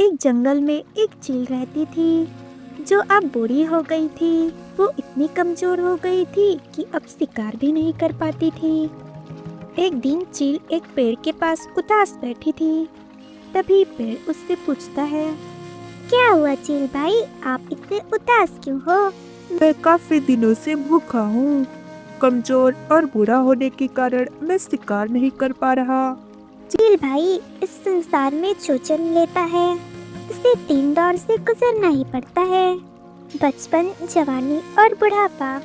एक जंगल में एक चील रहती थी जो अब बूढ़ी हो गई थी। वो इतनी कमजोर हो गई थी कि अब शिकार भी नहीं कर पाती थी। एक दिन चील एक पेड़ के पास उदास बैठी थी। तभी पेड़ उससे पूछता है, क्या हुआ चील भाई, आप इतने उदास क्यों हो? मैं काफी दिनों से भूखा हूँ। कमजोर और बूढ़ा होने के कारण मैं शिकार नहीं कर पा रहा। चील भाई, इस संसार में जो जन्म लेता है उसे 3 दौर से गुजरना ही पड़ता है, बचपन, जवानी और बुढ़ापा।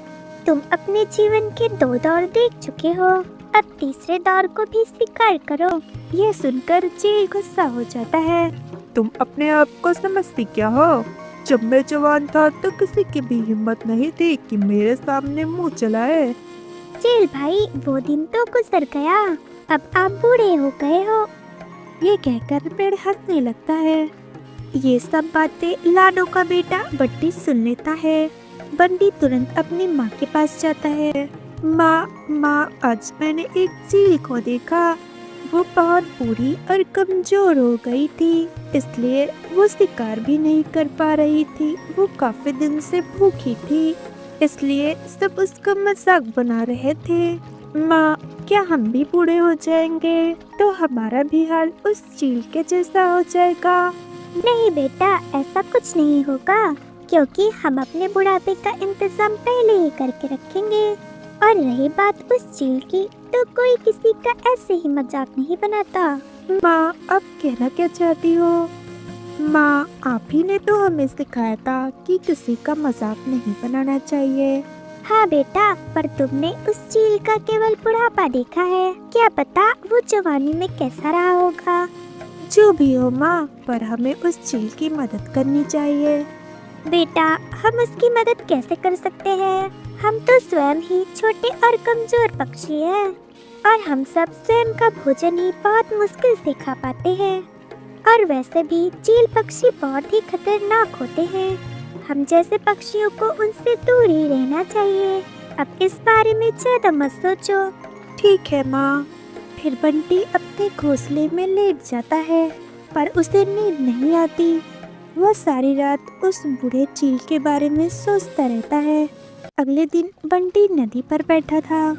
तुम अपने जीवन के 2 दौर देख चुके हो, अब तीसरे दौर को भी स्वीकार करो। यह सुनकर चील गुस्सा हो जाता है। तुम अपने आप को समझती क्या हो? जब मैं जवान था तो किसी की भी हिम्मत नहीं थी कि मेरे सामने मुंह चलाए। चील भाई, वो दिन तो गुजर गया, अब आप बूढ़े हो गए हो। ये कहकर पेड़ हंसने लगता है। ये सब बातें लाडो का बेटा बंटी सुन लेता है। बंटी तुरंत अपनी माँ के पास जाता है। माँ, आज मैंने एक चील को देखा। वो बहुत बूढ़ी और कमजोर हो गई थी, इसलिए वो शिकार भी नहीं कर पा रही थी। वो काफी दिन से भूखी थी, इसलिए सब उसका मजाक बना रहे थे। माँ, क्या हम भी बूढ़े हो जाएंगे तो हमारा भी हाल उस चील के जैसा हो जाएगा? नहीं बेटा, ऐसा कुछ नहीं होगा, क्योंकि हम अपने बुढ़ापे का इंतजाम पहले ही करके रखेंगे। और रही बात उस चील की, तो कोई किसी का ऐसे ही मजाक नहीं बनाता। माँ, अब कहना क्या चाहती हो? माँ, आप ही ने तो हमें सिखाया था कि किसी का मजाक नहीं बनाना चाहिए। हाँ बेटा, पर तुमने उस चील का केवल बुढ़ापा देखा है, क्या पता वो जवानी में कैसा रहा होगा। जो भी हो माँ, पर हमें उस चील की मदद करनी चाहिए। बेटा, हम उसकी मदद कैसे कर सकते हैं? हम तो स्वयं ही छोटे और कमजोर पक्षी हैं, और हम सब स्वयं का भोजन ही बहुत मुश्किल से खा पाते हैं। और वैसे भी चील पक्षी बहुत ही खतरनाक होते हैं। हम जैसे पक्षियों को उनसे दूर ही रहना चाहिए। अब इस बारे में ज्यादा मत सोचो। ठीक है माँ। फिर बंटी अपने घोंसले में लेट जाता है, पर उसे नींद नहीं आती। वह सारी रात उस बूढ़े चील के बारे में सोचता रहता है। अगले दिन बंटी नदी पर बैठा था,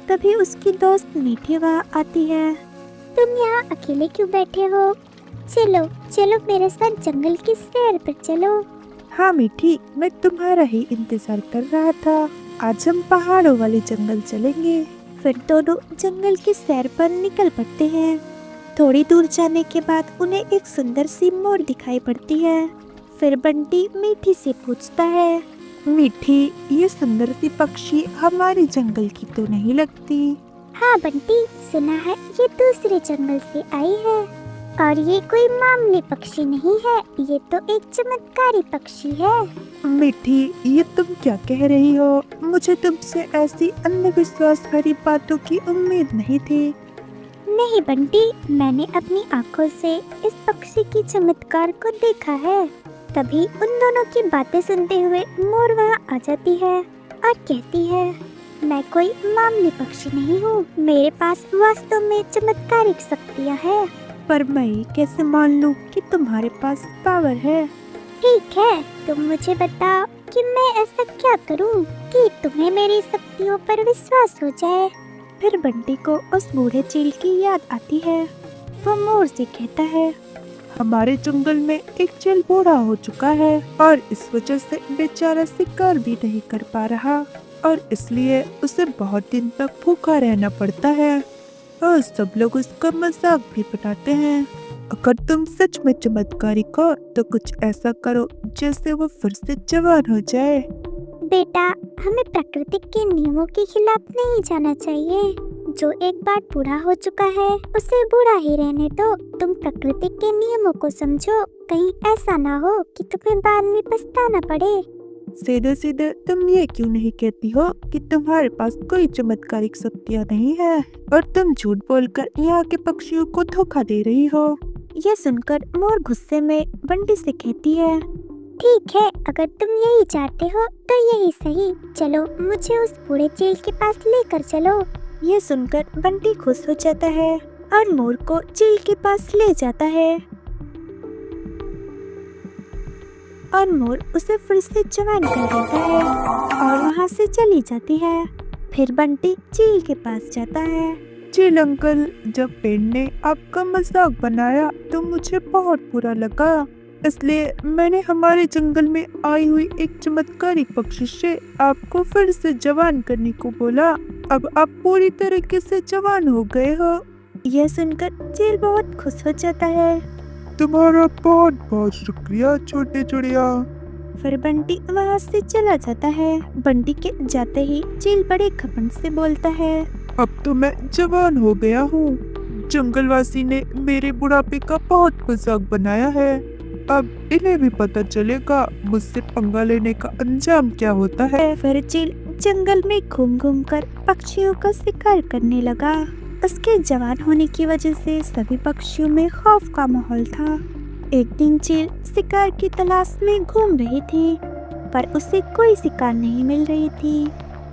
तभी उसकी दोस्त मीठी वहाँ आती है। तुम यहाँ अकेले क्यों बैठे हो? चलो चलो मेरे साथ जंगल की सैर पर चलो। हाँ मीठी, मैं तुम्हारा ही इंतजार कर रहा था। आज हम पहाड़ों वाले जंगल चलेंगे। फिर दोनों जंगल की सैर पर निकल पड़ते हैं। थोड़ी दूर जाने के बाद उन्हें एक सुंदर सी मोर दिखाई पड़ती है। फिर बंटी मीठी से पूछता है, मीठी, ये सुंदर सी पक्षी हमारे जंगल की तो नहीं लगती? हाँ बंटी, सुना है ये दूसरे जंगल से आई है, और ये कोई मामूली पक्षी नहीं है, ये तो एक चमत्कारी पक्षी है। मीठी, ये तुम क्या कह रही हो? मुझे तुमसे ऐसी अंधविश्वास भरी बातों की उम्मीद नहीं थी। नहीं बंटी, मैंने अपनी आंखों से इस पक्षी की चमत्कार को देखा है। तभी उन दोनों की बातें सुनते हुए मोर वहाँ आ जाती है और कहती है, मैं कोई मामूली पक्षी नहीं हूँ, मेरे पास वास्तव में चमत्कारिक शक्तियाँ हैं। पर मैं कैसे मान लूं कि तुम्हारे पास पावर है? ठीक है, तुम मुझे बताओ कि मैं ऐसा क्या करूं कि तुम्हें मेरी शक्तियों पर विश्वास हो जाए। फिर बंटी को उस बूढ़े चील की याद आती है। वो मोर से कहता है, हमारे जंगल में एक चील बूढ़ा हो चुका है और इस वजह से बेचारा शिकार भी नहीं कर पा रहा, और इसलिए उसे बहुत दिन तक भूखा रहना पड़ता है, और सब लोग उसका मजाक भी बनाते हैं। अगर तुम सच में चमत्कारिक हो तो कुछ ऐसा करो जैसे वो फिर से जवान हो जाए। बेटा, हमें प्रकृति के नियमों के खिलाफ नहीं जाना चाहिए। जो एक बार बूढ़ा हो चुका है उसे बूढ़ा ही रहने दो। तुम प्रकृति के नियमों को समझो, कहीं ऐसा ना हो कि तुम्हें बाद में पछताना पड़े। सीधे सीधे तुम ये क्यों नहीं कहती हो कि तुम्हारे पास कोई चमत्कारिक शक्तियाँ नहीं है, और तुम झूठ बोलकर यहाँ के पक्षियों को धोखा दे रही हो? यह सुनकर मोर गुस्से में बंटी से कहती है, ठीक है, अगर तुम यही चाहते हो तो यही सही। चलो मुझे उस बूढ़े चील के पास लेकर चलो। ये सुनकर बंटी खुश हो जाता है और मोर को चील के पास ले जाता है। और मोर उसे फिर से जवान कर देता है और वहाँ से चली जाती है। फिर बंटी चील के पास जाता है। चील अंकल, जब पेड़ ने आपका मजाक बनाया तो मुझे बहुत बुरा लगा, इसलिए मैंने हमारे जंगल में आई हुई एक चमत्कारी पक्षी से आपको फिर से जवान करने को बोला। अब आप पूरी तरीके से जवान हो गए हो। यह सुनकर चील बहुत खुश हो जाता है। तुम्हारा बहुत बहुत शुक्रिया छोटे चिड़िया। फिर बंटी वहाँ से चला जाता है। बंटी के जाते ही चील बड़े घमंड से बोलता है, अब तो मैं जवान हो गया हूँ। जंगलवासी ने मेरे बुढ़ापे का बहुत मजाक बनाया है। अब इन्हें भी पता चलेगा मुझसे पंगा लेने का अंजाम क्या होता है। फिर चील जंगल में घूम घूम कर पक्षियों का शिकार करने लगा। उसके जवान होने की वजह से सभी पक्षियों में खौफ का माहौल था। एक दिन चील शिकार की तलाश में घूम रही थी, पर उसे कोई शिकार नहीं मिल रही थी।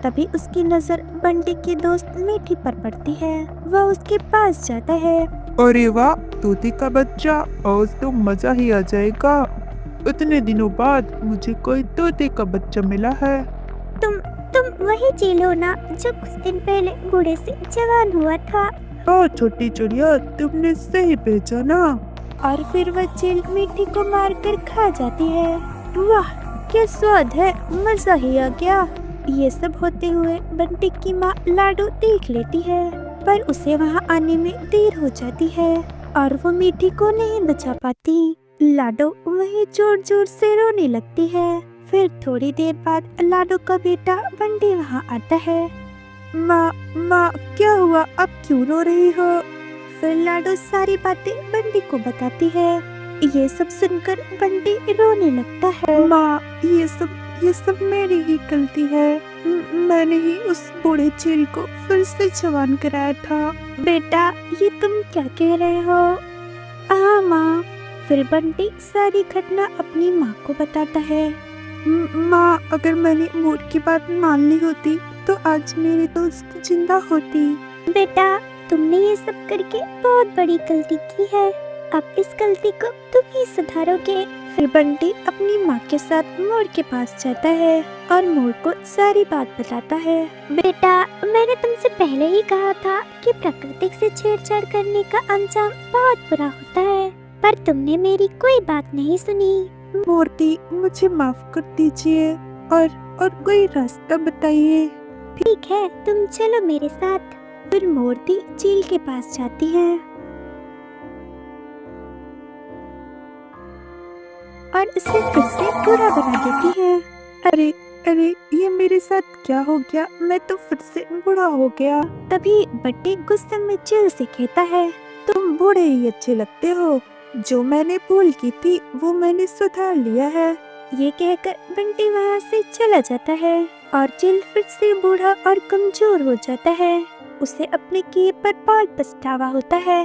तभी उसकी नजर बंटी की दोस्त मीठी पर पड़ती है। वह उसके पास जाता है। अरे वाह, तोते का बच्चा, आज तो मजा ही आ जाएगा। इतने दिनों बाद मुझे कोई तोते का बच्चा मिला है। तुम वही चील हो ना जो कुछ दिन पहले बूढ़े से जवान हुआ था? हाँ छोटी चिड़िया, तुमने सही पहचाना। और फिर वह चील मीठी को मारकर खा जाती है। वाह क्या स्वाद है, मजा ही आ गया। ये सब होते हुए बंटी की माँ लाडो देख लेती है, पर उसे वहाँ आने में देर हो जाती है और वो मीठी को नहीं बचा पाती। लाडो वही जोर जोर से रोने लगती है। फिर थोड़ी देर बाद लाडो का बेटा बंटी वहाँ आता है। माँ क्या हुआ, अब क्यों रो रही हो? फिर लाडो सारी बातें बंटी को बताती है। ये सब सुनकर बंटी रोने लगता है। माँ, ये सब मेरी ही गलती है। मैंने ही उस बूढ़े चील को फिर से जवान कराया था। बेटा ये तुम क्या कह रहे हो? हाँ माँ। फिर बंटी सारी घटना अपनी माँ को बताता है। माँ, अगर मैंने मोर की बात मान ली होती तो आज मेरी दोस्त जिंदा होती। बेटा तुमने ये सब करके बहुत बड़ी गलती की है। अब इस गलती को तुम ही सुधारोगे। फिर बंटी अपनी माँ के साथ मोर के पास जाता है और मोर को सारी बात बताता है। बेटा मैंने तुमसे पहले ही कहा था कि प्रकृति से छेड़छाड़ करने का अंजाम बहुत बुरा होता है, पर तुमने मेरी कोई बात नहीं सुनी। मोरती, मुझे माफ कर दीजिए और कोई रास्ता बताइए। ठीक है, तुम चलो मेरे साथ। फिर मोरती चील के पास जाती है और उसे फिर से बुरा बना देती है। अरे ये मेरे साथ क्या हो गया? मैं तो फिर से बूढ़ा हो गया। तभी बंटी गुस्से में चील से कहता है, तुम बूढ़े ही अच्छे लगते हो। जो मैंने भूल की थी वो मैंने सुधार लिया है। ये कहकर बंटी वहाँ से चला जाता है और चील फिर से बूढ़ा और कमजोर हो जाता है। उसे अपने किए पर बहुत पछतावा होता है।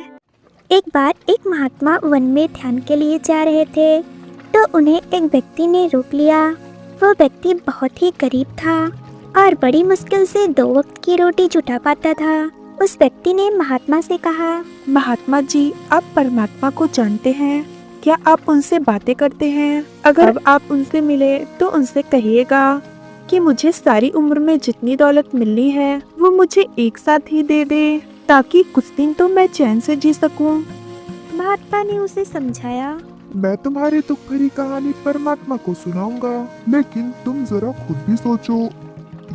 एक बार एक महात्मा वन में ध्यान के लिए जा रहे थे, तो उन्हें एक व्यक्ति ने रोक लिया। वो व्यक्ति बहुत ही गरीब था और बड़ी मुश्किल से 2 वक्त की रोटी जुटा पाता था। उस व्यक्ति ने महात्मा से कहा, महात्मा जी, आप परमात्मा को जानते हैं? क्या आप उनसे बातें करते हैं? अगर आप उनसे मिले तो उनसे कहिएगा कि मुझे सारी उम्र में जितनी दौलत मिलनी है वो मुझे एक साथ ही दे दे, ताकि कुछ दिन तो मैं चैन से जी सकूं। महात्मा ने उसे समझाया, मैं तुम्हारी दुख भरी कहानी परमात्मा को सुनाऊंगा, लेकिन तुम जरा खुद भी सोचो,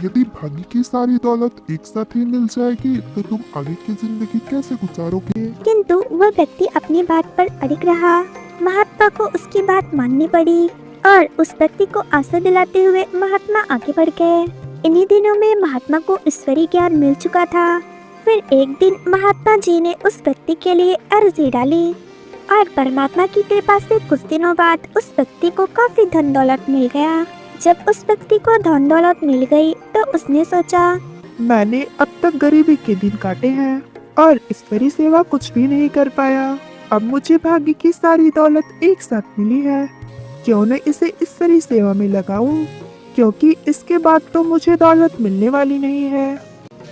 यदि भाग्य की सारी दौलत एक साथ ही मिल जाएगी तो तुम आगे की जिंदगी कैसे गुजारोगे? किंतु वह व्यक्ति अपनी बात पर अड़िग रहा। महात्मा को उसकी बात माननी पड़ी और उस व्यक्ति को आशा दिलाते हुए महात्मा आगे बढ़ गए। इन्हीं दिनों में महात्मा को ईश्वरीय ज्ञान मिल चुका था। फिर एक दिन महात्मा जी ने उस व्यक्ति के लिए अर्जी डाली और परमात्मा की कृपा से कुछ दिनों बाद उस व्यक्ति को काफी धन दौलत मिल गया। जब उस व्यक्ति को धन दौलत मिल गई तो उसने सोचा, मैंने अब तक गरीबी के दिन काटे हैं और ईश्वरी सेवा कुछ भी नहीं कर पाया। अब मुझे भाग्य की सारी दौलत एक साथ मिली है, क्यों न इसे ईश्वरी सेवा में लगाऊं, क्योंकि इसके बाद तो मुझे दौलत मिलने वाली नहीं है।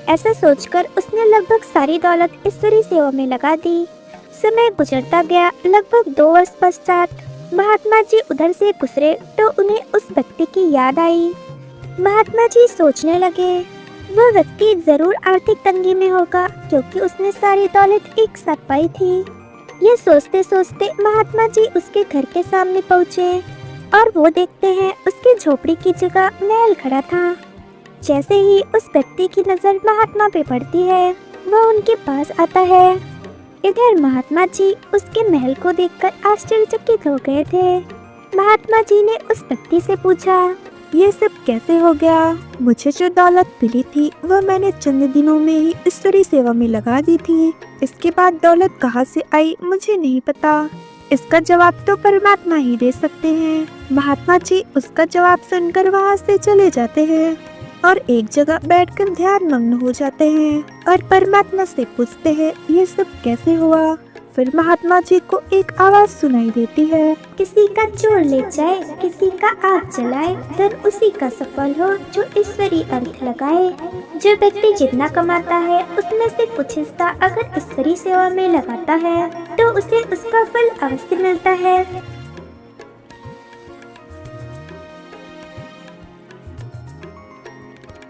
ऐसा सोचकर उसने लगभग सारी दौलत ईश्वरी सेवा में लगा दी। समय गुजरता गया। लगभग 2 वर्ष पश्चात महात्मा जी उधर से गुजरे तो उन्हें उस व्यक्ति की याद आई। महात्मा जी सोचने लगे, वह व्यक्ति जरूर आर्थिक तंगी में होगा क्योंकि उसने सारी दौलत एक साथ पाई थी। ये सोचते सोचते महात्मा जी उसके घर के सामने पहुँचे और वो देखते हैं उसकी झोपड़ी की जगह महल खड़ा था। जैसे ही उस व्यक्ति की नज़र महात्मा पे पड़ती है, वह उनके पास आता है। इधर महात्मा जी उसके महल को देखकर आश्चर्यचकित हो गए थे। महात्मा जी ने उस व्यक्ति से पूछा, ये सब कैसे हो गया? मुझे जो दौलत मिली थी वह मैंने चंद दिनों में ही ईश्वरी सेवा में लगा दी थी। इसके बाद दौलत कहाँ से आई मुझे नहीं पता। इसका जवाब तो परमात्मा ही दे सकते हैं। महात्मा जी उसका जवाब सुनकर वहाँ से चले जाते हैं और एक जगह बैठकर ध्यान मग्न हो जाते हैं और परमात्मा से पूछते हैं ये सब कैसे हुआ। फिर महात्मा जी को एक आवाज सुनाई देती है, किसी का चोर ले जाए, किसी का आग जलाए, धन उसी का सफल हो जो ईश्वरी अर्थ लगाए। जो व्यक्ति जितना कमाता है उसमें से कुछ हिस्सा अगर ईश्वरी सेवा में लगाता है तो उसे उसका फल अवश्य मिलता है।